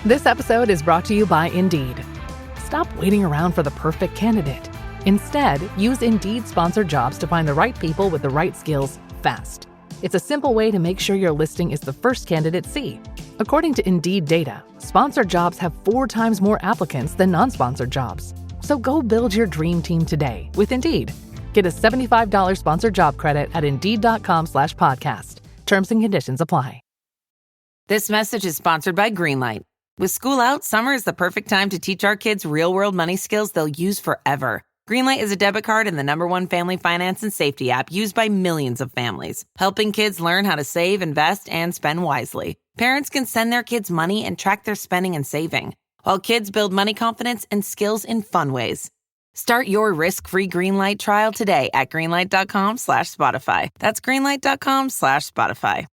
This episode is brought to you by Indeed. Stop waiting around for the perfect candidate. Instead, use Indeed-sponsored jobs to find the right people with the right skills fast. It's a simple way to make sure your listing is the first candidates see. According to Indeed data, sponsored jobs have 4 times more applicants than non-sponsored jobs. So go build your dream team today with Indeed. Get a $75 sponsored job credit at Indeed.com/podcast. Terms and conditions apply. This message is sponsored by Greenlight. With school out, summer is the perfect time to teach our kids real-world money skills they'll use forever. Greenlight is a debit card and the #1 family finance and safety app used by millions of families, helping kids learn how to save, invest, and spend wisely. Parents can send their kids money and track their spending and saving, while kids build money confidence and skills in fun ways. Start your risk-free Greenlight trial today at greenlight.com/Spotify. That's greenlight.com/Spotify.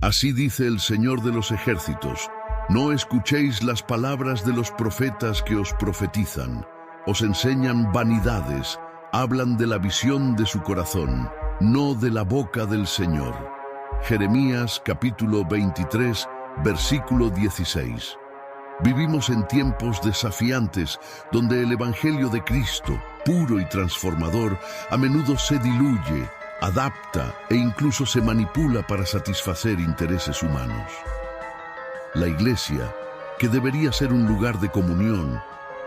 Así dice el Señor de los ejércitos: no escuchéis las palabras de los profetas que os profetizan. Os enseñan vanidades, hablan de la visión de su corazón, no de la boca del Señor. Jeremías capítulo 23, versículo 16. Vivimos en tiempos desafiantes donde el Evangelio de Cristo, puro y transformador, a menudo se diluye, adapta e incluso se manipula para satisfacer intereses humanos. La Iglesia, que debería ser un lugar de comunión,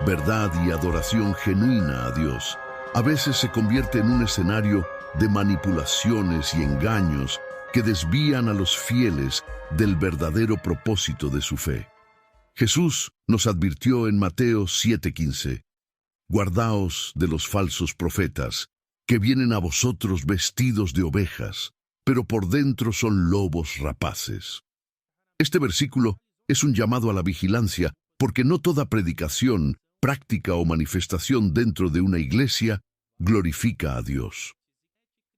verdad y adoración genuina a Dios, a veces se convierte en un escenario de manipulaciones y engaños que desvían a los fieles del verdadero propósito de su fe. Jesús nos advirtió en Mateo 7:15: guardaos de los falsos profetas, que vienen a vosotros vestidos de ovejas, pero por dentro son lobos rapaces. Este versículo es un llamado a la vigilancia, porque no toda predicación, práctica o manifestación dentro de una iglesia glorifica a Dios.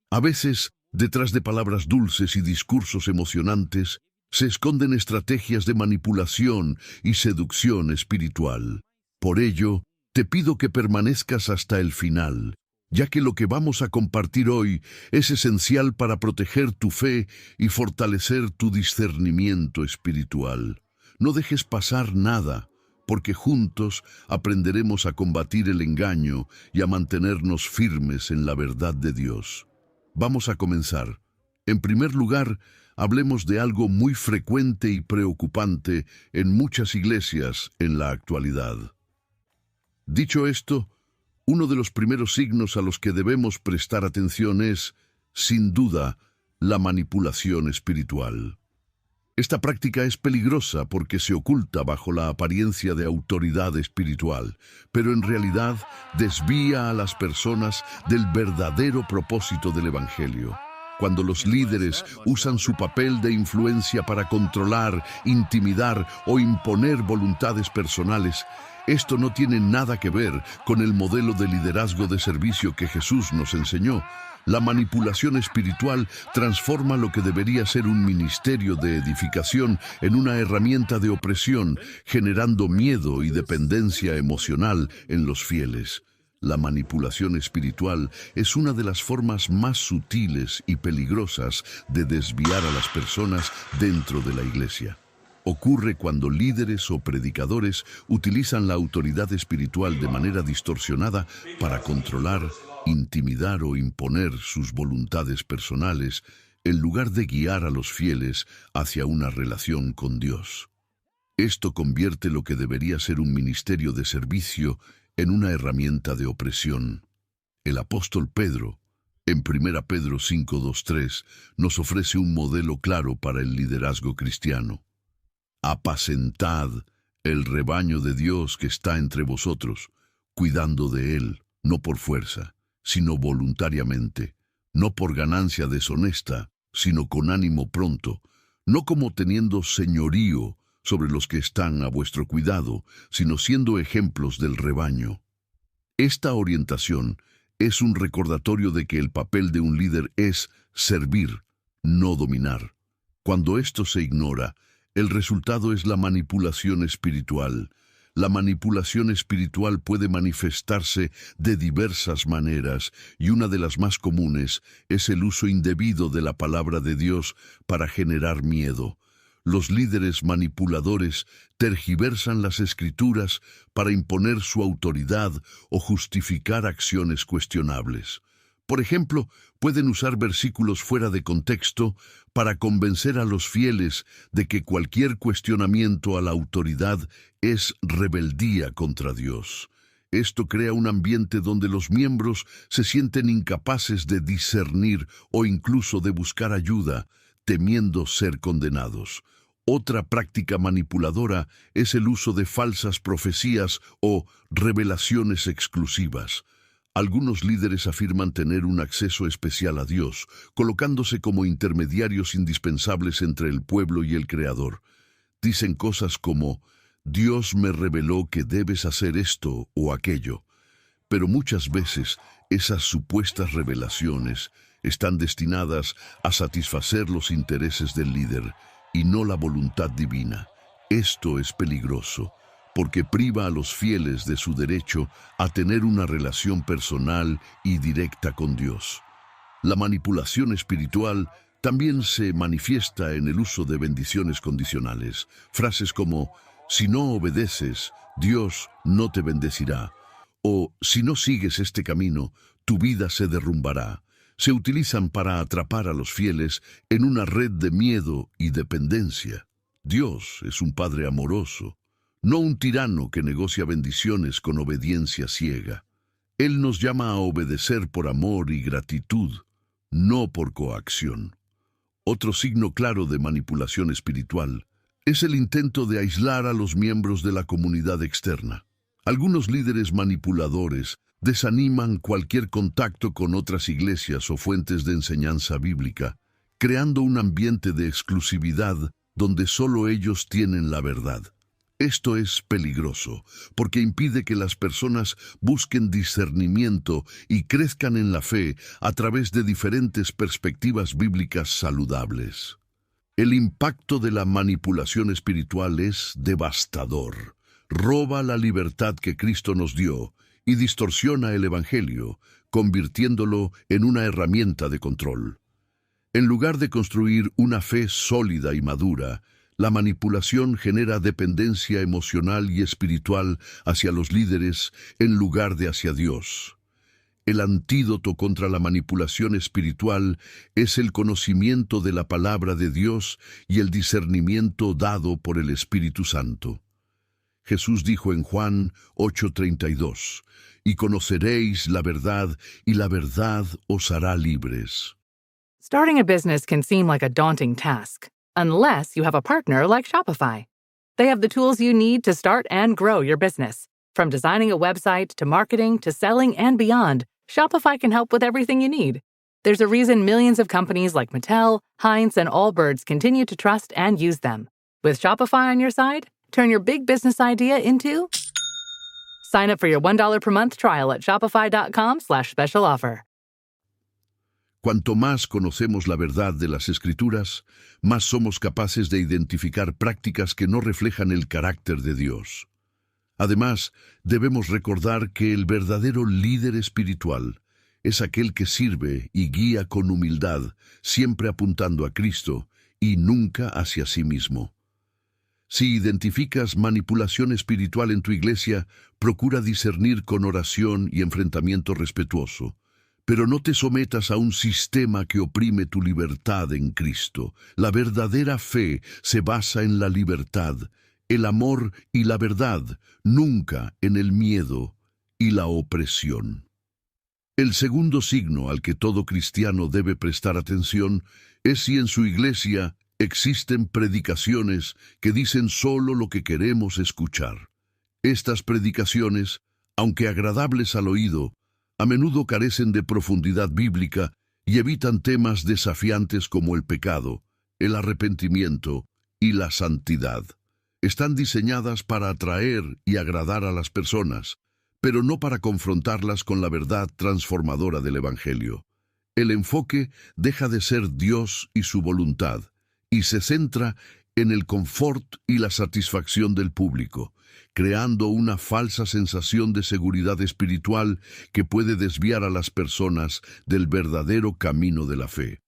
A veces, detrás de palabras dulces y discursos emocionantes, se esconden estrategias de manipulación y seducción espiritual. Por ello, te pido que permanezcas hasta el final, ya que lo que vamos a compartir hoy es esencial para proteger tu fe y fortalecer tu discernimiento espiritual. No dejes pasar nada, porque juntos aprenderemos a combatir el engaño y a mantenernos firmes en la verdad de Dios. Vamos a comenzar. En primer lugar, hablemos de algo muy frecuente y preocupante en muchas iglesias en la actualidad. Dicho esto, uno de los primeros signos a los que debemos prestar atención es, sin duda, la manipulación espiritual. Esta práctica es peligrosa porque se oculta bajo la apariencia de autoridad espiritual, pero en realidad desvía a las personas del verdadero propósito del Evangelio. Cuando los líderes usan su papel de influencia para controlar, intimidar o imponer voluntades personales, esto no tiene nada que ver con el modelo de liderazgo de servicio que Jesús nos enseñó. La manipulación espiritual transforma lo que debería ser un ministerio de edificación en una herramienta de opresión, generando miedo y dependencia emocional en los fieles. La manipulación espiritual es una de las formas más sutiles y peligrosas de desviar a las personas dentro de la iglesia. Ocurre cuando líderes o predicadores utilizan la autoridad espiritual de manera distorsionada para controlar, intimidar o imponer sus voluntades personales, en lugar de guiar a los fieles hacia una relación con Dios. Esto convierte lo que debería ser un ministerio de servicio en una herramienta de opresión. El apóstol Pedro, en 1 Pedro 5:2-3, nos ofrece un modelo claro para el liderazgo cristiano. Apacentad el rebaño de Dios que está entre vosotros, cuidando de él, no por fuerza, sino voluntariamente, no por ganancia deshonesta, sino con ánimo pronto, no como teniendo señorío sobre los que están a vuestro cuidado, sino siendo ejemplos del rebaño. Esta orientación es un recordatorio de que el papel de un líder es servir, no dominar. Cuando esto se ignora, el resultado es la manipulación espiritual. La manipulación espiritual puede manifestarse de diversas maneras, y una de las más comunes es el uso indebido de la palabra de Dios para generar miedo. Los líderes manipuladores tergiversan las Escrituras para imponer su autoridad o justificar acciones cuestionables. Por ejemplo, pueden usar versículos fuera de contexto para convencer a los fieles de que cualquier cuestionamiento a la autoridad es rebeldía contra Dios. Esto crea un ambiente donde los miembros se sienten incapaces de discernir o incluso de buscar ayuda, temiendo ser condenados. Otra práctica manipuladora es el uso de falsas profecías o revelaciones exclusivas. Algunos líderes afirman tener un acceso especial a Dios, colocándose como intermediarios indispensables entre el pueblo y el Creador. Dicen cosas como: Dios me reveló que debes hacer esto o aquello. Pero muchas veces esas supuestas revelaciones están destinadas a satisfacer los intereses del líder y no la voluntad divina. Esto es peligroso, porque priva a los fieles de su derecho a tener una relación personal y directa con Dios. La manipulación espiritual también se manifiesta en el uso de bendiciones condicionales. Frases como: si no obedeces, Dios no te bendecirá, o si no sigues este camino, tu vida se derrumbará. Se utilizan para atrapar a los fieles en una red de miedo y dependencia. Dios es un Padre amoroso, no un tirano que negocia bendiciones con obediencia ciega. Él nos llama a obedecer por amor y gratitud, no por coacción. Otro signo claro de manipulación espiritual es el intento de aislar a los miembros de la comunidad externa. Algunos líderes manipuladores desaniman cualquier contacto con otras iglesias o fuentes de enseñanza bíblica, creando un ambiente de exclusividad donde solo ellos tienen la verdad. Esto es peligroso, porque impide que las personas busquen discernimiento y crezcan en la fe a través de diferentes perspectivas bíblicas saludables. El impacto de la manipulación espiritual es devastador. Roba la libertad que Cristo nos dio y distorsiona el Evangelio, convirtiéndolo en una herramienta de control. En lugar de construir una fe sólida y madura, la manipulación genera dependencia emocional y espiritual hacia los líderes en lugar de hacia Dios. El antídoto contra la manipulación espiritual es el conocimiento de la palabra de Dios y el discernimiento dado por el Espíritu Santo. Jesús dijo en Juan 8:32, «Y conoceréis la verdad, y la verdad os hará libres». Starting a business can seem like a daunting task, unless you have a partner like Shopify. They have the tools you need to start and grow your business. From designing a website to marketing to selling and beyond, Shopify can help with everything you need. There's a reason millions of companies like Mattel, Heinz, and Allbirds continue to trust and use them. With Shopify on your side, turn your big business idea into... Sign up for your $1 per month trial at shopify.com/special offer. Cuanto más conocemos la verdad de las Escrituras, más somos capaces de identificar prácticas que no reflejan el carácter de Dios. Además, debemos recordar que el verdadero líder espiritual es aquel que sirve y guía con humildad, siempre apuntando a Cristo y nunca hacia sí mismo. Si identificas manipulación espiritual en tu iglesia, procura discernir con oración y enfrentamiento respetuoso. Pero no te sometas a un sistema que oprime tu libertad en Cristo. La verdadera fe se basa en la libertad, el amor y la verdad, nunca en el miedo y la opresión. El segundo signo al que todo cristiano debe prestar atención es si en su iglesia existen predicaciones que dicen solo lo que queremos escuchar. Estas predicaciones, aunque agradables al oído, a menudo carecen de profundidad bíblica y evitan temas desafiantes como el pecado, el arrepentimiento y la santidad. Están diseñadas para atraer y agradar a las personas, pero no para confrontarlas con la verdad transformadora del Evangelio. El enfoque deja de ser Dios y su voluntad, y se centra en el confort y la satisfacción del público, creando una falsa sensación de seguridad espiritual que puede desviar a las personas del verdadero camino de la fe.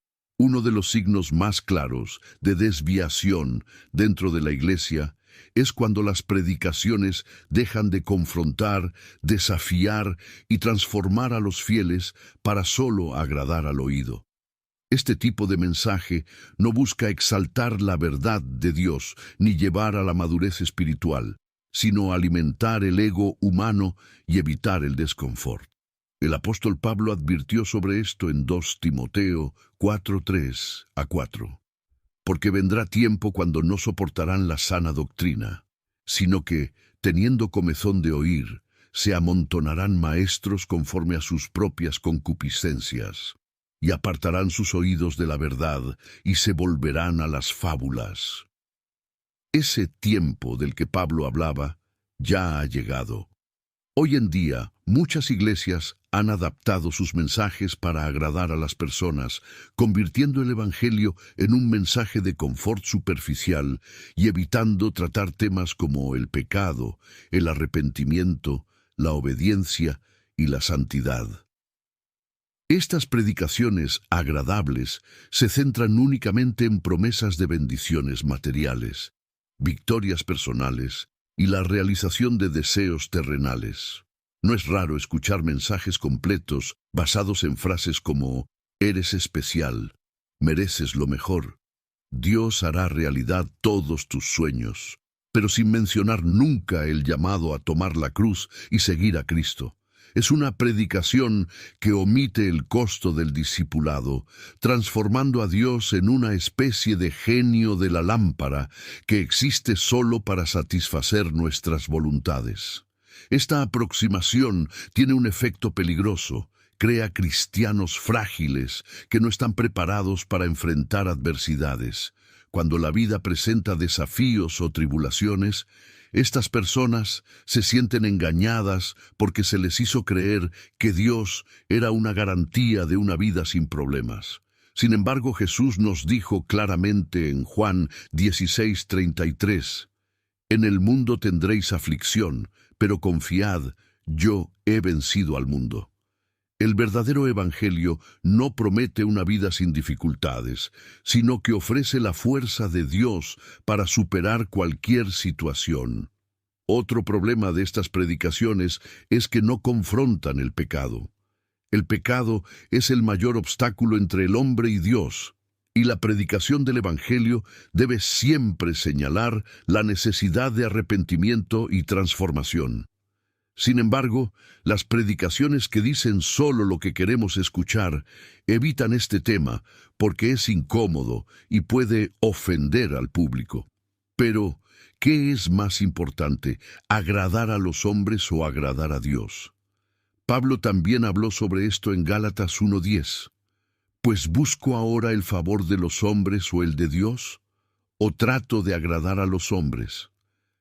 Uno de los signos más claros de desviación dentro de la Iglesia es cuando las predicaciones dejan de confrontar, desafiar y transformar a los fieles para solo agradar al oído. Este tipo de mensaje no busca exaltar la verdad de Dios ni llevar a la madurez espiritual, sino alimentar el ego humano y evitar el desconfort. El apóstol Pablo advirtió sobre esto en 2 Timoteo 4:3-4. Porque vendrá tiempo cuando no soportarán la sana doctrina, sino que, teniendo comezón de oír, se amontonarán maestros conforme a sus propias concupiscencias, y apartarán sus oídos de la verdad, y se volverán a las fábulas. Ese tiempo del que Pablo hablaba ya ha llegado. Hoy en día, muchas iglesias han adaptado sus mensajes para agradar a las personas, convirtiendo el Evangelio en un mensaje de confort superficial y evitando tratar temas como el pecado, el arrepentimiento, la obediencia y la santidad. Estas predicaciones agradables se centran únicamente en promesas de bendiciones materiales, victorias personales y la realización de deseos terrenales. No es raro escuchar mensajes completos basados en frases como «Eres especial», «Mereces lo mejor», «Dios hará realidad todos tus sueños», pero sin mencionar nunca el llamado a tomar la cruz y seguir a Cristo. Es una predicación que omite el costo del discipulado, transformando a Dios en una especie de genio de la lámpara que existe solo para satisfacer nuestras voluntades. Esta aproximación tiene un efecto peligroso. Crea cristianos frágiles que no están preparados para enfrentar adversidades. Cuando la vida presenta desafíos o tribulaciones, estas personas se sienten engañadas porque se les hizo creer que Dios era una garantía de una vida sin problemas. Sin embargo, Jesús nos dijo claramente en Juan 16:33, «En el mundo tendréis aflicción, pero confiad, yo he vencido al mundo». El verdadero evangelio no promete una vida sin dificultades, sino que ofrece la fuerza de Dios para superar cualquier situación. Otro problema de estas predicaciones es que no confrontan el pecado. El pecado es el mayor obstáculo entre el hombre y Dios, y la predicación del evangelio debe siempre señalar la necesidad de arrepentimiento y transformación. Sin embargo, las predicaciones que dicen solo lo que queremos escuchar evitan este tema porque es incómodo y puede ofender al público. Pero, ¿qué es más importante, agradar a los hombres o agradar a Dios? Pablo también habló sobre esto en Gálatas 1:10. ¿Pues busco ahora el favor de los hombres o el de Dios? ¿O trato de agradar a los hombres?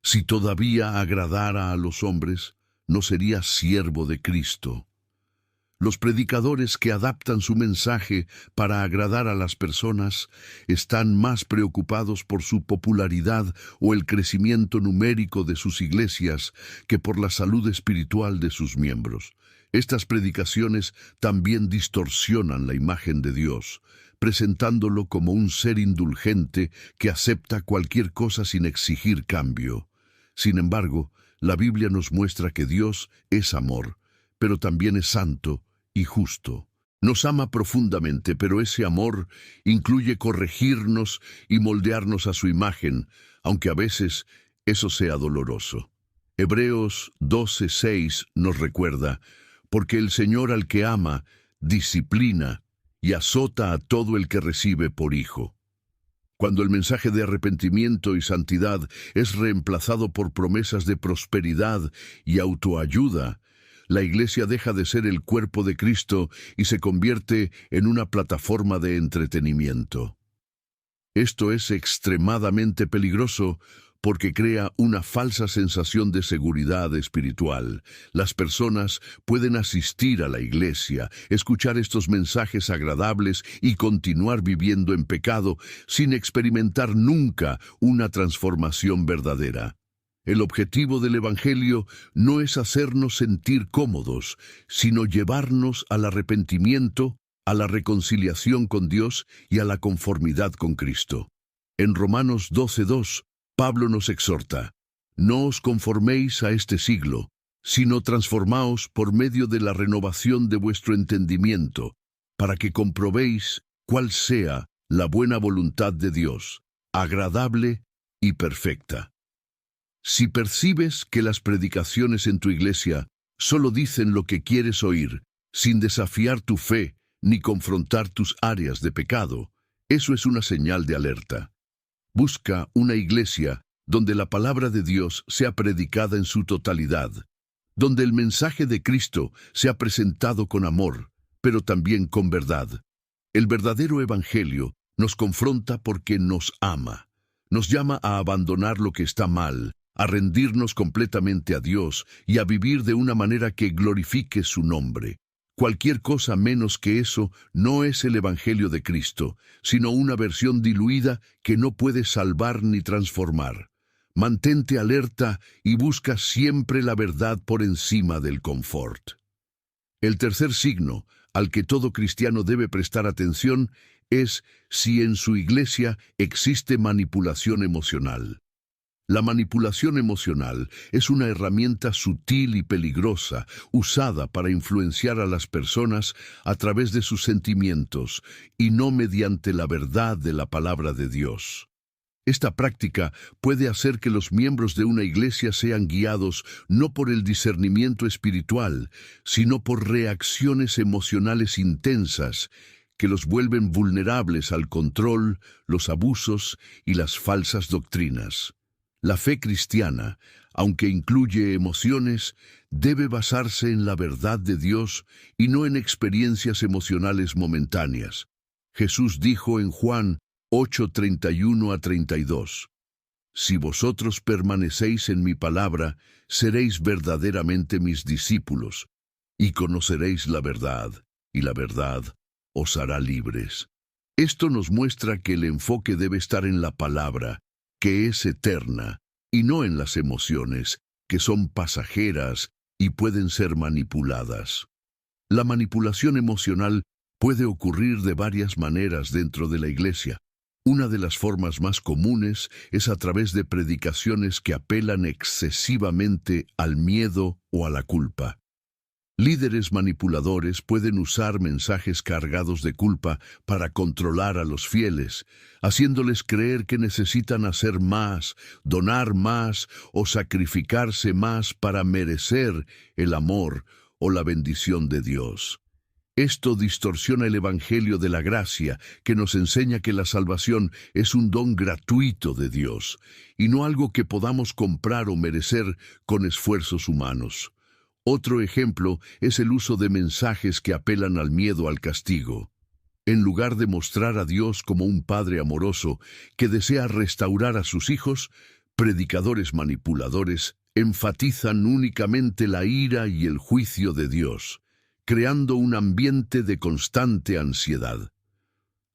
Si todavía agradara a los hombres, no sería siervo de Cristo. Los predicadores que adaptan su mensaje para agradar a las personas están más preocupados por su popularidad o el crecimiento numérico de sus iglesias que por la salud espiritual de sus miembros. Estas predicaciones también distorsionan la imagen de Dios, presentándolo como un ser indulgente que acepta cualquier cosa sin exigir cambio. Sin embargo, la Biblia nos muestra que Dios es amor, pero también es santo y justo. Nos ama profundamente, pero ese amor incluye corregirnos y moldearnos a su imagen, aunque a veces eso sea doloroso. Hebreos 12:6 nos recuerda, porque el Señor al que ama, disciplina y azota a todo el que recibe por hijo. Cuando el mensaje de arrepentimiento y santidad es reemplazado por promesas de prosperidad y autoayuda, la Iglesia deja de ser el cuerpo de Cristo y se convierte en una plataforma de entretenimiento. Esto es extremadamente peligroso porque crea una falsa sensación de seguridad espiritual. Las personas pueden asistir a la iglesia, escuchar estos mensajes agradables y continuar viviendo en pecado sin experimentar nunca una transformación verdadera. El objetivo del Evangelio no es hacernos sentir cómodos, sino llevarnos al arrepentimiento, a la reconciliación con Dios y a la conformidad con Cristo. En Romanos 12:2, Pablo nos exhorta: no os conforméis a este siglo, sino transformaos por medio de la renovación de vuestro entendimiento, para que comprobéis cuál sea la buena voluntad de Dios, agradable y perfecta. Si percibes que las predicaciones en tu iglesia solo dicen lo que quieres oír, sin desafiar tu fe ni confrontar tus áreas de pecado, eso es una señal de alerta. Busca una iglesia donde la palabra de Dios sea predicada en su totalidad, donde el mensaje de Cristo sea presentado con amor, pero también con verdad. El verdadero evangelio nos confronta porque nos ama. Nos llama a abandonar lo que está mal, a rendirnos completamente a Dios y a vivir de una manera que glorifique su nombre. Cualquier cosa menos que eso no es el evangelio de Cristo, sino una versión diluida que no puede salvar ni transformar. Mantente alerta y busca siempre la verdad por encima del confort. El tercer signo al que todo cristiano debe prestar atención es si en su iglesia existe manipulación emocional. La manipulación emocional es una herramienta sutil y peligrosa usada para influenciar a las personas a través de sus sentimientos y no mediante la verdad de la palabra de Dios. Esta práctica puede hacer que los miembros de una iglesia sean guiados no por el discernimiento espiritual, sino por reacciones emocionales intensas que los vuelven vulnerables al control, los abusos y las falsas doctrinas. La fe cristiana, aunque incluye emociones, debe basarse en la verdad de Dios y no en experiencias emocionales momentáneas. Jesús dijo en Juan 8:31-32, si vosotros permanecéis en mi palabra, seréis verdaderamente mis discípulos, y conoceréis la verdad, y la verdad os hará libres. Esto nos muestra que el enfoque debe estar en la palabra, que es eterna, y no en las emociones, que son pasajeras y pueden ser manipuladas. La manipulación emocional puede ocurrir de varias maneras dentro de la iglesia. Una de las formas más comunes es a través de predicaciones que apelan excesivamente al miedo o a la culpa. Líderes manipuladores pueden usar mensajes cargados de culpa para controlar a los fieles, haciéndoles creer que necesitan hacer más, donar más o sacrificarse más para merecer el amor o la bendición de Dios. Esto distorsiona el Evangelio de la gracia, que nos enseña que la salvación es un don gratuito de Dios, y no algo que podamos comprar o merecer con esfuerzos humanos. Otro ejemplo es el uso de mensajes que apelan al miedo al castigo. En lugar de mostrar a Dios como un padre amoroso que desea restaurar a sus hijos, predicadores manipuladores enfatizan únicamente la ira y el juicio de Dios, creando un ambiente de constante ansiedad.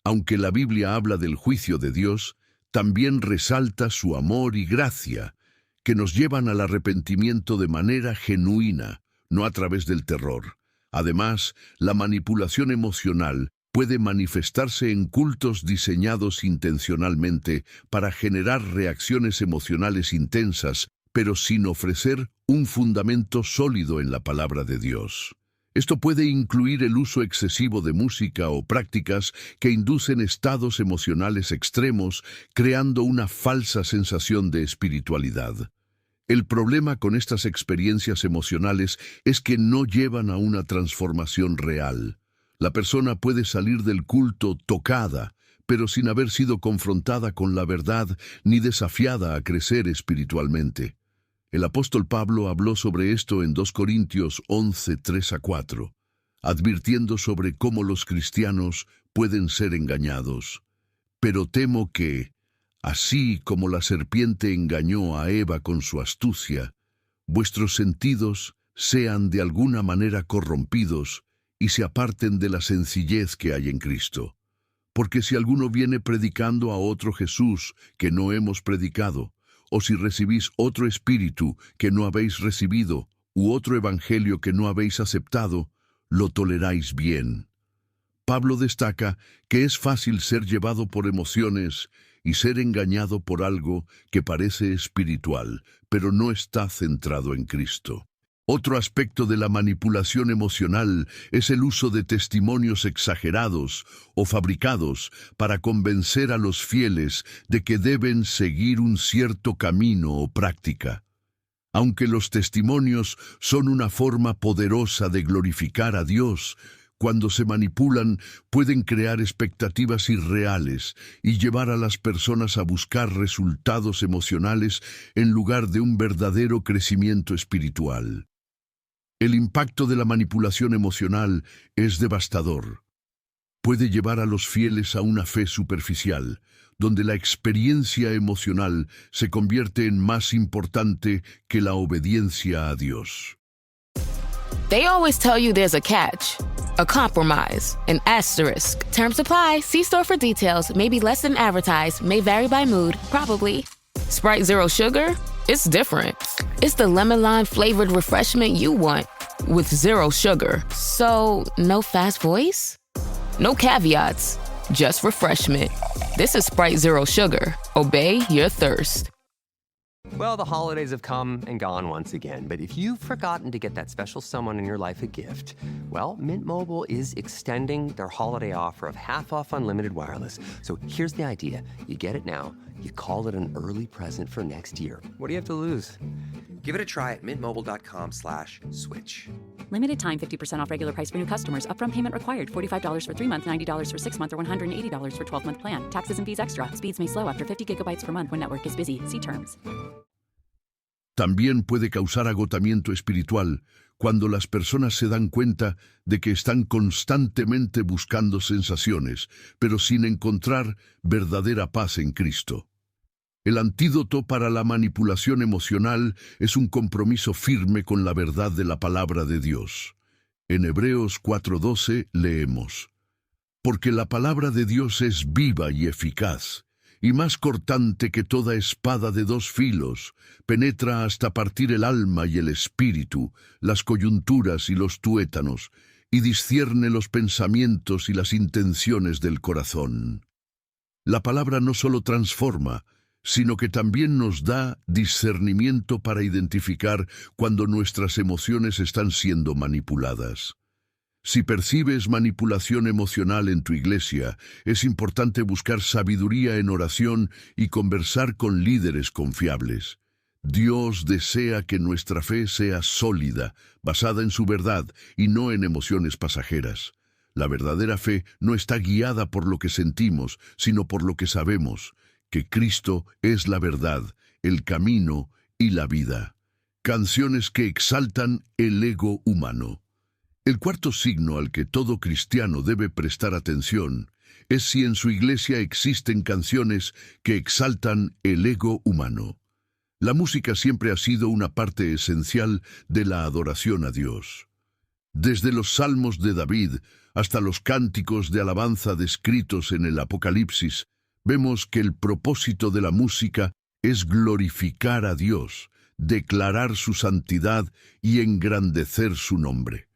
Aunque la Biblia habla del juicio de Dios, también resalta su amor y gracia, que nos llevan al arrepentimiento de manera genuina, no a través del terror. Además, la manipulación emocional puede manifestarse en cultos diseñados intencionalmente para generar reacciones emocionales intensas, pero sin ofrecer un fundamento sólido en la palabra de Dios. Esto puede incluir el uso excesivo de música o prácticas que inducen estados emocionales extremos, creando una falsa sensación de espiritualidad. El problema con estas experiencias emocionales es que no llevan a una transformación real. La persona puede salir del culto tocada, pero sin haber sido confrontada con la verdad ni desafiada a crecer espiritualmente. El apóstol Pablo habló sobre esto en 2 Corintios 11:3-4, advirtiendo sobre cómo los cristianos pueden ser engañados. Pero temo que, así como la serpiente engañó a Eva con su astucia, vuestros sentidos sean de alguna manera corrompidos y se aparten de la sencillez que hay en Cristo. Porque si alguno viene predicando a otro Jesús que no hemos predicado, o si recibís otro espíritu que no habéis recibido, u otro evangelio que no habéis aceptado, lo toleráis bien. Pablo destaca que es fácil ser llevado por emociones y ser engañado por algo que parece espiritual, pero no está centrado en Cristo. Otro aspecto de la manipulación emocional es el uso de testimonios exagerados o fabricados para convencer a los fieles de que deben seguir un cierto camino o práctica. Aunque los testimonios son una forma poderosa de glorificar a Dios, cuando se manipulan pueden crear expectativas irreales y llevar a las personas a buscar resultados emocionales en lugar de un verdadero crecimiento espiritual. El impacto de la manipulación emocional es devastador. Puede llevar a los fieles a una fe superficial, donde la experiencia emocional se convierte en más importante que la obediencia a Dios. They always tell you there's a catch, a compromise, an asterisk. Terms apply. See store for details. Maybe less than advertised. May vary by mood. Probably. Sprite Zero Sugar? It's different. It's the lemon lime flavored refreshment you want with zero sugar. So, no fast voice? No caveats. Just refreshment. This is Sprite Zero Sugar. Obey your thirst. Well, the holidays have come and gone once again, but if you've forgotten to get that special someone in your life a gift, well, Mint Mobile is extending their holiday offer of half off unlimited wireless. So here's the idea. You get it now, you call it an early present for next year. What do you have to lose? Give it a try at mintmobile.com/switch. Limited time, 50% off regular price for new customers. Upfront payment required. $45 for 3 months, $90 for 6 months, or $180 for 12-month plan. Taxes and fees extra. Speeds may slow after 50 gigabytes per month when network is busy. See terms. También puede causar agotamiento espiritual cuando las personas se dan cuenta de que están constantemente buscando sensaciones, pero sin encontrar verdadera paz en Cristo. El antídoto para la manipulación emocional es un compromiso firme con la verdad de la palabra de Dios. En Hebreos 4:12 leemos: Porque la palabra de Dios es viva y eficaz, y más cortante que toda espada de 2 filos, penetra hasta partir el alma y el espíritu, las coyunturas y los tuétanos, y discierne los pensamientos y las intenciones del corazón. La palabra no solo transforma, sino que también nos da discernimiento para identificar cuando nuestras emociones están siendo manipuladas. Si percibes manipulación emocional en tu iglesia, es importante buscar sabiduría en oración y conversar con líderes confiables. Dios desea que nuestra fe sea sólida, basada en su verdad y no en emociones pasajeras. La verdadera fe no está guiada por lo que sentimos, sino por lo que sabemos, que Cristo es la verdad, el camino y la vida. Canciones que exaltan el ego humano. El cuarto signo al que todo cristiano debe prestar atención es si en su iglesia existen canciones que exaltan el ego humano. La música siempre ha sido una parte esencial de la adoración a Dios. Desde los salmos de David hasta los cánticos de alabanza descritos en el Apocalipsis, vemos que el propósito de la música es glorificar a Dios, declarar su santidad y engrandecer su nombre.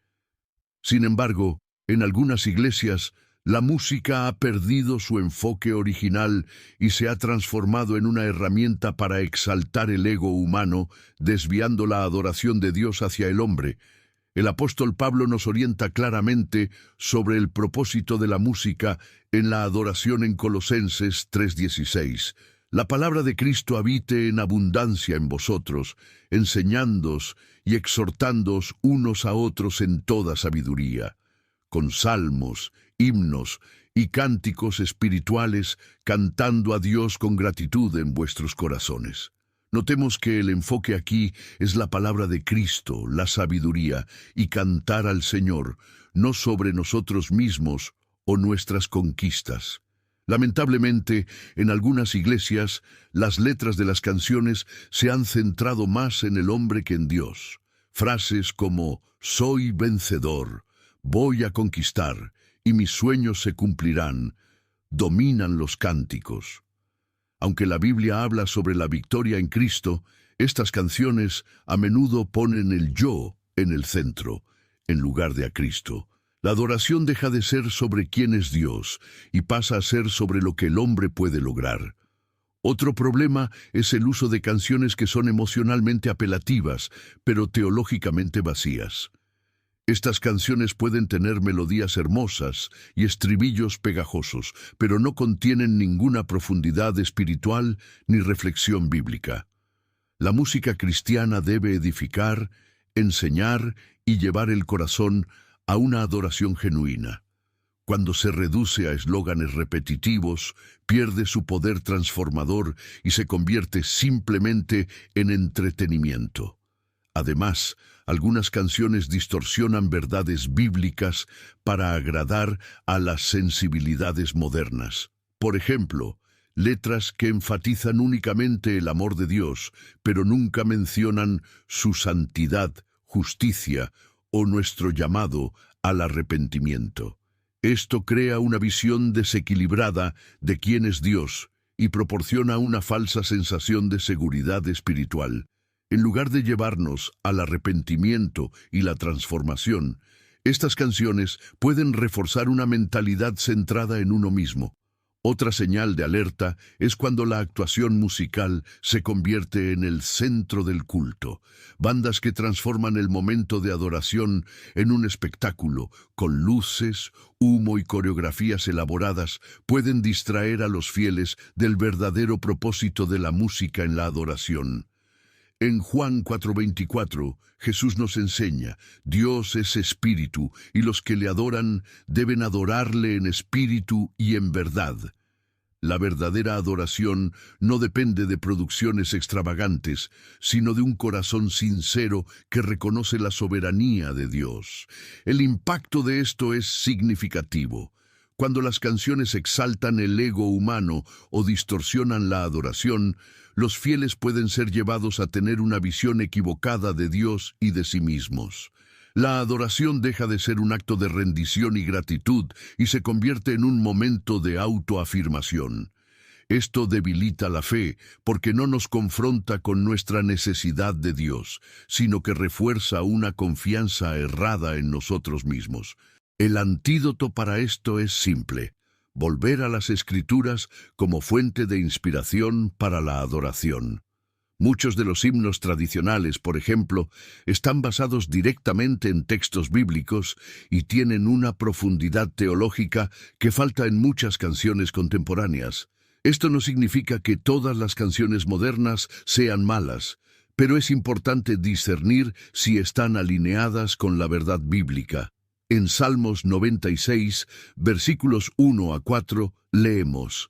Sin embargo, en algunas iglesias, la música ha perdido su enfoque original y se ha transformado en una herramienta para exaltar el ego humano, desviando la adoración de Dios hacia el hombre. El apóstol Pablo nos orienta claramente sobre el propósito de la música en la adoración en Colosenses 3:16. La palabra de Cristo habite en abundancia en vosotros, enseñándoos y exhortándoos unos a otros en toda sabiduría, con salmos, himnos y cánticos espirituales, cantando a Dios con gratitud en vuestros corazones. Notemos que el enfoque aquí es la palabra de Cristo, la sabiduría, y cantar al Señor, no sobre nosotros mismos o nuestras conquistas. Lamentablemente, en algunas iglesias, las letras de las canciones se han centrado más en el hombre que en Dios. Frases como «soy vencedor», «voy a conquistar» y «mis sueños se cumplirán» dominan los cánticos. Aunque la Biblia habla sobre la victoria en Cristo, estas canciones a menudo ponen el yo en el centro, en lugar de a Cristo. La adoración deja de ser sobre quién es Dios y pasa a ser sobre lo que el hombre puede lograr. Otro problema es el uso de canciones que son emocionalmente apelativas, pero teológicamente vacías. Estas canciones pueden tener melodías hermosas y estribillos pegajosos, pero no contienen ninguna profundidad espiritual ni reflexión bíblica. La música cristiana debe edificar, enseñar y llevar el corazón a una adoración genuina. Cuando se reduce a eslóganes repetitivos, pierde su poder transformador y se convierte simplemente en entretenimiento. Además, algunas canciones distorsionan verdades bíblicas para agradar a las sensibilidades modernas. Por ejemplo, letras que enfatizan únicamente el amor de Dios, pero nunca mencionan su santidad, justicia o nuestro llamado al arrepentimiento. Esto crea una visión desequilibrada de quién es Dios y proporciona una falsa sensación de seguridad espiritual. En lugar de llevarnos al arrepentimiento y la transformación, estas canciones pueden reforzar una mentalidad centrada en uno mismo. Otra señal de alerta es cuando la actuación musical se convierte en el centro del culto. Bandas que transforman el momento de adoración en un espectáculo, con luces, humo y coreografías elaboradas, pueden distraer a los fieles del verdadero propósito de la música en la adoración. En Juan 4:24, Jesús nos enseña, Dios es espíritu, y los que le adoran deben adorarle en espíritu y en verdad. La verdadera adoración no depende de producciones extravagantes, sino de un corazón sincero que reconoce la soberanía de Dios. El impacto de esto es significativo. Cuando las canciones exaltan el ego humano o distorsionan la adoración, los fieles pueden ser llevados a tener una visión equivocada de Dios y de sí mismos. La adoración deja de ser un acto de rendición y gratitud y se convierte en un momento de autoafirmación. Esto debilita la fe porque no nos confronta con nuestra necesidad de Dios, sino que refuerza una confianza errada en nosotros mismos. El antídoto para esto es simple: volver a las Escrituras como fuente de inspiración para la adoración. Muchos de los himnos tradicionales, por ejemplo, están basados directamente en textos bíblicos y tienen una profundidad teológica que falta en muchas canciones contemporáneas. Esto no significa que todas las canciones modernas sean malas, pero es importante discernir si están alineadas con la verdad bíblica. En Salmos 96, versículos 1 a 4, leemos: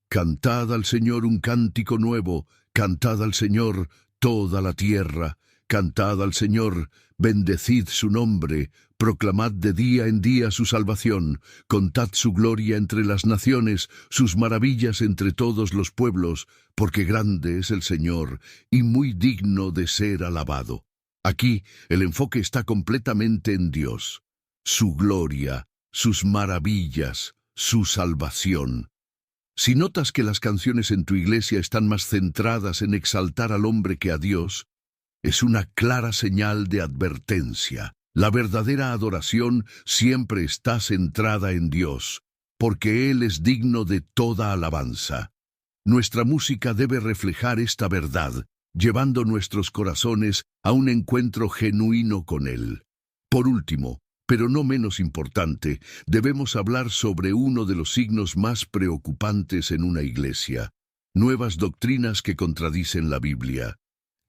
Cantad al Señor un cántico nuevo, cantad al Señor toda la tierra, cantad al Señor, bendecid su nombre, proclamad de día en día su salvación, contad su gloria entre las naciones, sus maravillas entre todos los pueblos, porque grande es el Señor y muy digno de ser alabado. Aquí el enfoque está completamente en Dios, su gloria, sus maravillas, su salvación. Si notas que las canciones en tu iglesia están más centradas en exaltar al hombre que a Dios, es una clara señal de advertencia. La verdadera adoración siempre está centrada en Dios, porque Él es digno de toda alabanza. Nuestra música debe reflejar esta verdad, llevando nuestros corazones a un encuentro genuino con Él. Por último, pero no menos importante, debemos hablar sobre uno de los signos más preocupantes en una iglesia: nuevas doctrinas que contradicen la Biblia.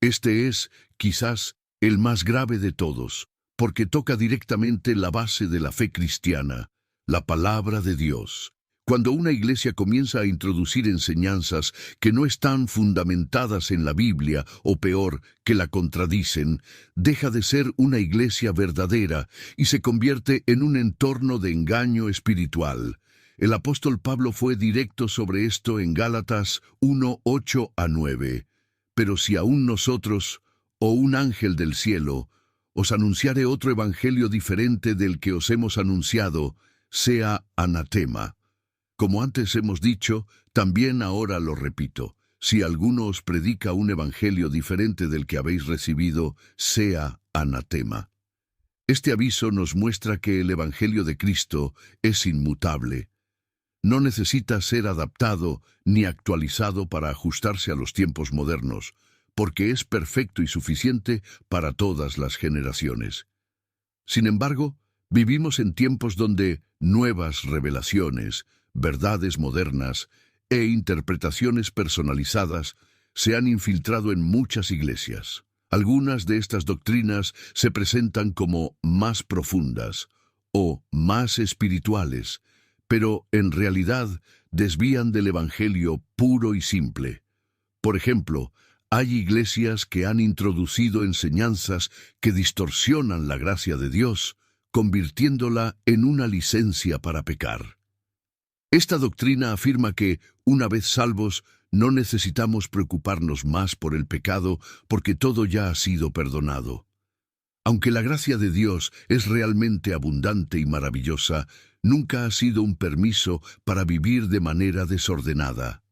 Este es, quizás, el más grave de todos, porque toca directamente la base de la fe cristiana, la palabra de Dios. Cuando una iglesia comienza a introducir enseñanzas que no están fundamentadas en la Biblia, o peor, que la contradicen, deja de ser una iglesia verdadera y se convierte en un entorno de engaño espiritual. El apóstol Pablo fue directo sobre esto en Gálatas 1, 8 a 9. Pero si aún nosotros, o un ángel del cielo, os anunciare otro evangelio diferente del que os hemos anunciado, sea anatema. Como antes hemos dicho, también ahora lo repito: si alguno os predica un evangelio diferente del que habéis recibido, sea anatema. Este aviso nos muestra que el Evangelio de Cristo es inmutable. No necesita ser adaptado ni actualizado para ajustarse a los tiempos modernos, porque es perfecto y suficiente para todas las generaciones. Sin embargo, vivimos en tiempos donde nuevas revelaciones, verdades modernas e interpretaciones personalizadas se han infiltrado en muchas iglesias. Algunas de estas doctrinas se presentan como más profundas o más espirituales, pero en realidad desvían del Evangelio puro y simple. Por ejemplo, hay iglesias que han introducido enseñanzas que distorsionan la gracia de Dios, convirtiéndola en una licencia para pecar. Esta doctrina afirma que, una vez salvos, no necesitamos preocuparnos más por el pecado porque todo ya ha sido perdonado. Aunque la gracia de Dios es realmente abundante y maravillosa, nunca ha sido un permiso para vivir de manera desordenada.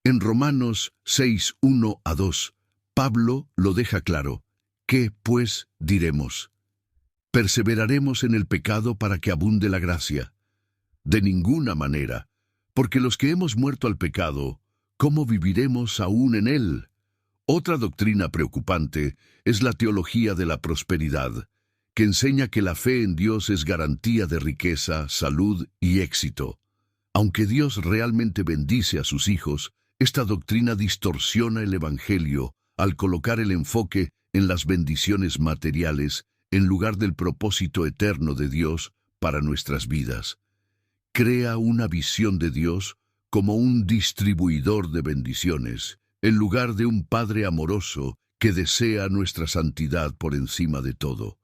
En Romanos 6, 1-2, Pablo lo deja claro. ¿Qué, pues, diremos? ¿Perseveraremos en el pecado para que abunde la gracia? De ninguna manera, porque los que hemos muerto al pecado, ¿cómo viviremos aún en él? Otra doctrina preocupante es la teología de la prosperidad, que enseña que la fe en Dios es garantía de riqueza, salud y éxito. Aunque Dios realmente bendice a sus hijos, esta doctrina distorsiona el Evangelio al colocar el enfoque en las bendiciones materiales en lugar del propósito eterno de Dios para nuestras vidas. Crea una visión de Dios como un distribuidor de bendiciones, en lugar de un Padre amoroso que desea nuestra santidad por encima de todo.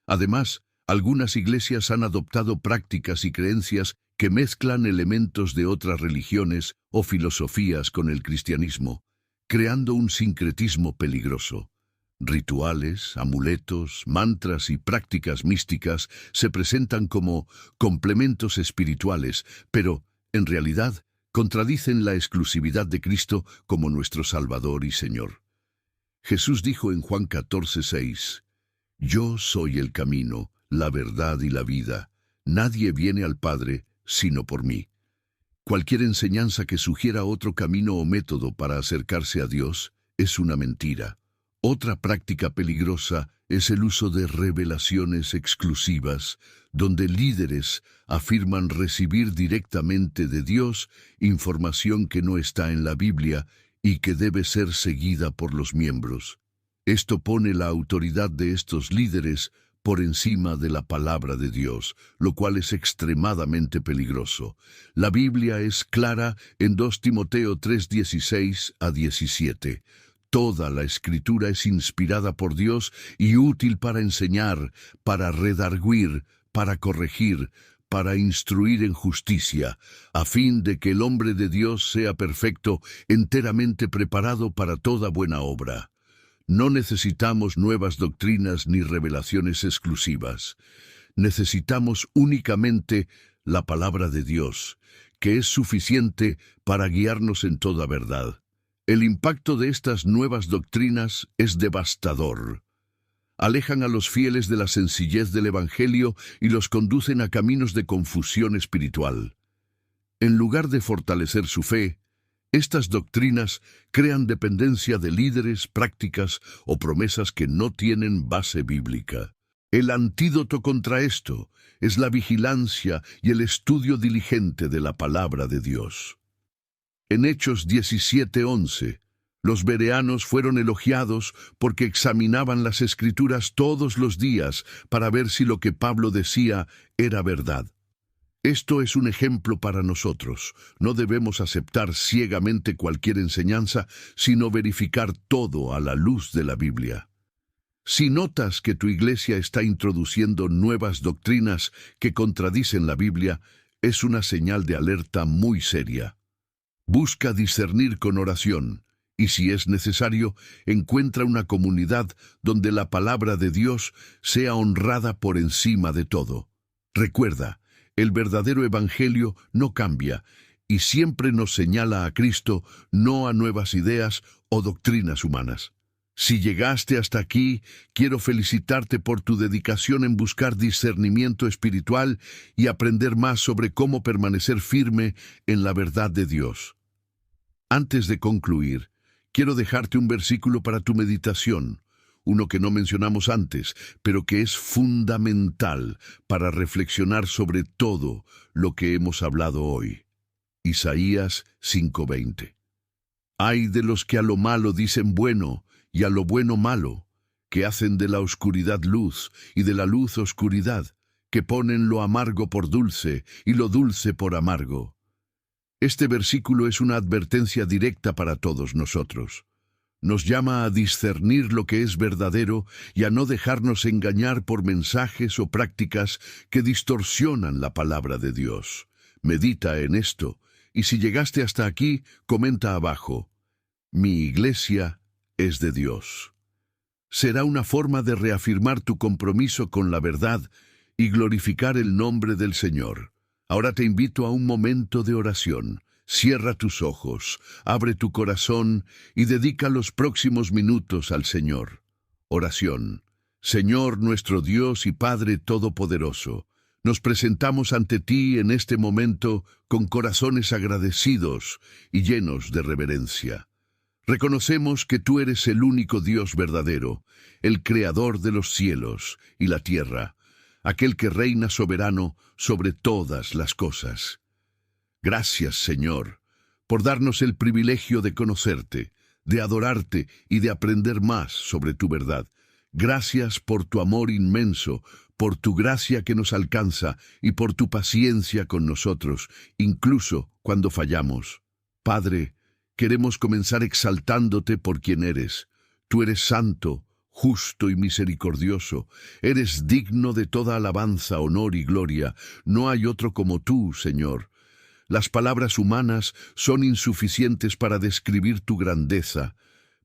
Además, algunas iglesias han adoptado prácticas y creencias que mezclan elementos de otras religiones o filosofías con el cristianismo, creando un sincretismo peligroso. Rituales, amuletos, mantras y prácticas místicas se presentan como complementos espirituales, pero, en realidad, contradicen la exclusividad de Cristo como nuestro Salvador y Señor. Jesús dijo en Juan 14:6, «Yo soy el camino, la verdad y la vida. Nadie viene al Padre sino por mí». Cualquier enseñanza que sugiera otro camino o método para acercarse a Dios es una mentira. Otra práctica peligrosa es el uso de revelaciones exclusivas, donde líderes afirman recibir directamente de Dios información que no está en la Biblia y que debe ser seguida por los miembros. Esto pone la autoridad de estos líderes por encima de la palabra de Dios, lo cual es extremadamente peligroso. La Biblia es clara en 2 Timoteo 3:16-17. Toda la Escritura es inspirada por Dios y útil para enseñar, para redarguir, para corregir, para instruir en justicia, a fin de que el hombre de Dios sea perfecto, enteramente preparado para toda buena obra. No necesitamos nuevas doctrinas ni revelaciones exclusivas. Necesitamos únicamente la palabra de Dios, que es suficiente para guiarnos en toda verdad. El impacto de estas nuevas doctrinas es devastador. Alejan a los fieles de la sencillez del Evangelio y los conducen a caminos de confusión espiritual. En lugar de fortalecer su fe, estas doctrinas crean dependencia de líderes, prácticas o promesas que no tienen base bíblica. El antídoto contra esto es la vigilancia y el estudio diligente de la palabra de Dios. En Hechos 17:11, los bereanos fueron elogiados porque examinaban las Escrituras todos los días para ver si lo que Pablo decía era verdad. Esto es un ejemplo para nosotros. No debemos aceptar ciegamente cualquier enseñanza, sino verificar todo a la luz de la Biblia. Si notas que tu iglesia está introduciendo nuevas doctrinas que contradicen la Biblia, es una señal de alerta muy seria. Busca discernir con oración y, si es necesario, encuentra una comunidad donde la palabra de Dios sea honrada por encima de todo. Recuerda, el verdadero evangelio no cambia y siempre nos señala a Cristo, no a nuevas ideas o doctrinas humanas. Si llegaste hasta aquí, quiero felicitarte por tu dedicación en buscar discernimiento espiritual y aprender más sobre cómo permanecer firme en la verdad de Dios. Antes de concluir, quiero dejarte un versículo para tu meditación, uno que no mencionamos antes, pero que es fundamental para reflexionar sobre todo lo que hemos hablado hoy. Isaías 5:20. Ay de los que a lo malo dicen bueno, y a lo bueno malo, que hacen de la oscuridad luz y de la luz oscuridad, que ponen lo amargo por dulce y lo dulce por amargo. Este versículo es una advertencia directa para todos nosotros. Nos llama a discernir lo que es verdadero y a no dejarnos engañar por mensajes o prácticas que distorsionan la palabra de Dios. Medita en esto, y si llegaste hasta aquí, comenta abajo: mi iglesia es de Dios. Será una forma de reafirmar tu compromiso con la verdad y glorificar el nombre del Señor. Ahora te invito a un momento de oración. Cierra tus ojos, abre tu corazón y dedica los próximos minutos al Señor. Oración. Señor nuestro Dios y Padre Todopoderoso, nos presentamos ante ti en este momento con corazones agradecidos y llenos de reverencia. Reconocemos que tú eres el único Dios verdadero, el Creador de los cielos y la tierra, aquel que reina soberano sobre todas las cosas. Gracias, Señor, por darnos el privilegio de conocerte, de adorarte y de aprender más sobre tu verdad. Gracias por tu amor inmenso, por tu gracia que nos alcanza y por tu paciencia con nosotros, incluso cuando fallamos. Padre, queremos comenzar exaltándote por quien eres. Tú eres santo, justo y misericordioso. Eres digno de toda alabanza, honor y gloria. No hay otro como tú, Señor. Las palabras humanas son insuficientes para describir tu grandeza,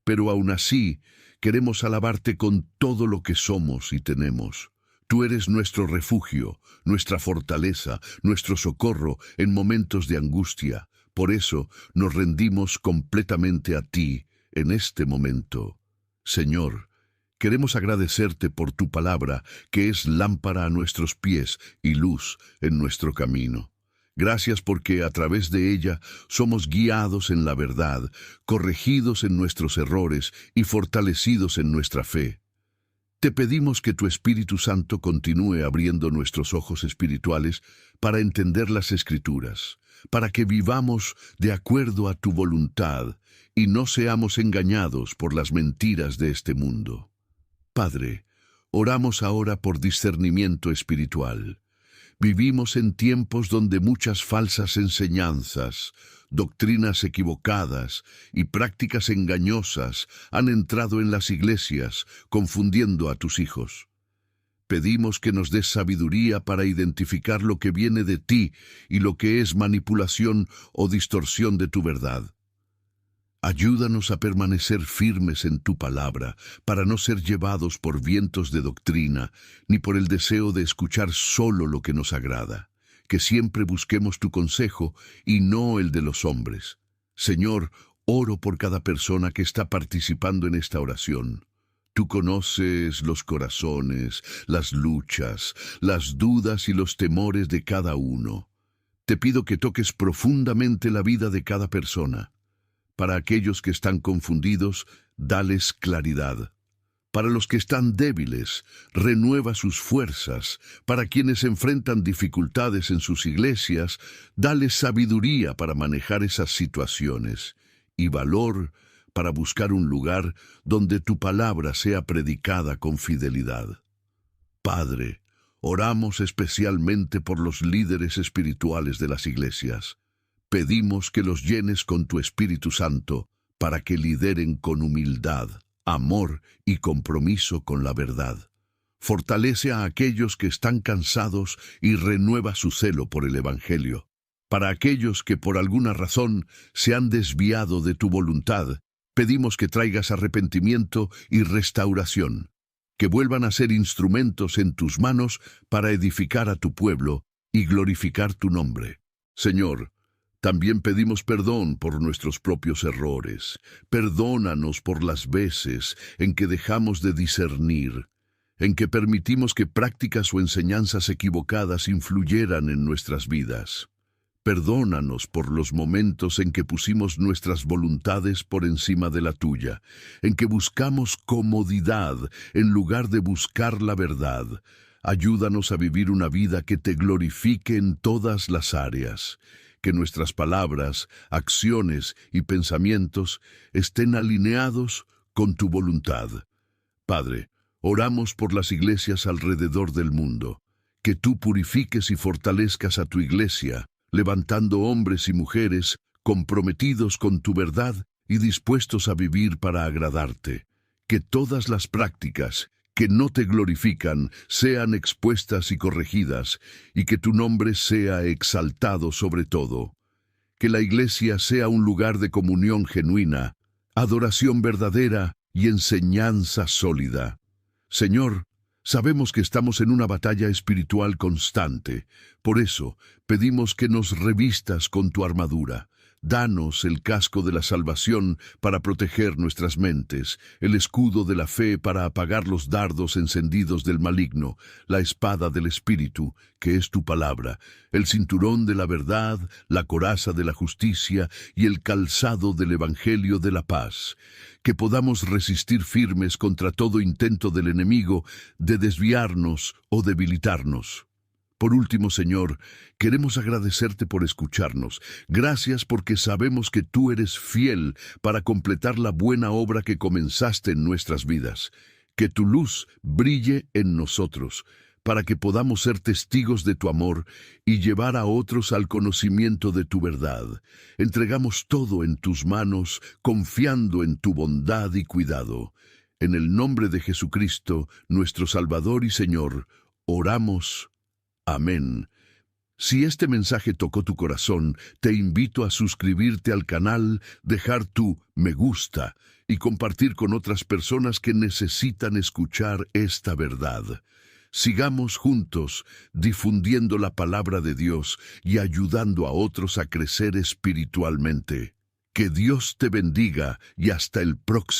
pero aún así queremos alabarte con todo lo que somos y tenemos. Tú eres nuestro refugio, nuestra fortaleza, nuestro socorro en momentos de angustia. Por eso nos rendimos completamente a ti en este momento. Señor, queremos agradecerte por tu palabra, que es lámpara a nuestros pies y luz en nuestro camino. Gracias porque a través de ella somos guiados en la verdad, corregidos en nuestros errores y fortalecidos en nuestra fe. Te pedimos que tu Espíritu Santo continúe abriendo nuestros ojos espirituales para entender las Escrituras, para que vivamos de acuerdo a tu voluntad y no seamos engañados por las mentiras de este mundo. Padre, oramos ahora por discernimiento espiritual. Vivimos en tiempos donde muchas falsas enseñanzas, doctrinas equivocadas y prácticas engañosas han entrado en las iglesias, confundiendo a tus hijos. Pedimos que nos des sabiduría para identificar lo que viene de ti y lo que es manipulación o distorsión de tu verdad. Ayúdanos a permanecer firmes en tu palabra, para no ser llevados por vientos de doctrina, ni por el deseo de escuchar solo lo que nos agrada. Que siempre busquemos tu consejo y no el de los hombres. Señor, oro por cada persona que está participando en esta oración. Tú conoces los corazones, las luchas, las dudas y los temores de cada uno. Te pido que toques profundamente la vida de cada persona. Para aquellos que están confundidos, dales claridad. Para los que están débiles, renueva sus fuerzas. Para quienes enfrentan dificultades en sus iglesias, dales sabiduría para manejar esas situaciones y valor para buscar un lugar donde tu palabra sea predicada con fidelidad. Padre, oramos especialmente por los líderes espirituales de las iglesias. Pedimos que los llenes con tu Espíritu Santo para que lideren con humildad, amor y compromiso con la verdad. Fortalece a aquellos que están cansados y renueva su celo por el Evangelio. Para aquellos que por alguna razón se han desviado de tu voluntad, pedimos que traigas arrepentimiento y restauración, que vuelvan a ser instrumentos en tus manos para edificar a tu pueblo y glorificar tu nombre. Señor, También pedimos perdón por nuestros propios errores. Perdónanos por las veces en que dejamos de discernir, en que permitimos que prácticas o enseñanzas equivocadas influyeran en nuestras vidas. Perdónanos por los momentos en que pusimos nuestras voluntades por encima de la tuya, en que buscamos comodidad en lugar de buscar la verdad. Ayúdanos a vivir una vida que te glorifique en todas las áreas, que nuestras palabras, acciones y pensamientos estén alineados con tu voluntad. Padre, oramos por las iglesias alrededor del mundo, que tú purifiques y fortalezcas a tu iglesia, levantando hombres y mujeres comprometidos con tu verdad y dispuestos a vivir para agradarte. Que todas las prácticas que no te glorifican sean expuestas y corregidas, y que tu nombre sea exaltado sobre todo. Que la iglesia sea un lugar de comunión genuina, adoración verdadera y enseñanza sólida. Señor, sabemos que estamos en una batalla espiritual constante. Por eso, pedimos que nos revistas con tu armadura. Danos el casco de la salvación para proteger nuestras mentes, el escudo de la fe para apagar los dardos encendidos del maligno, la espada del Espíritu, que es tu palabra, el cinturón de la verdad, la coraza de la justicia y el calzado del Evangelio de la paz. Que podamos resistir firmes contra todo intento del enemigo de desviarnos o debilitarnos. Por último, Señor, queremos agradecerte por escucharnos. Gracias porque sabemos que tú eres fiel para completar la buena obra que comenzaste en nuestras vidas. Que tu luz brille en nosotros, para que podamos ser testigos de tu amor y llevar a otros al conocimiento de tu verdad. Entregamos todo en tus manos, confiando en tu bondad y cuidado. En el nombre de Jesucristo, nuestro Salvador y Señor, oramos. Amén. Si este mensaje tocó tu corazón, te invito a suscribirte al canal, dejar tu me gusta y compartir con otras personas que necesitan escuchar esta verdad. Sigamos juntos difundiendo la palabra de Dios y ayudando a otros a crecer espiritualmente. Que Dios te bendiga y hasta el próximo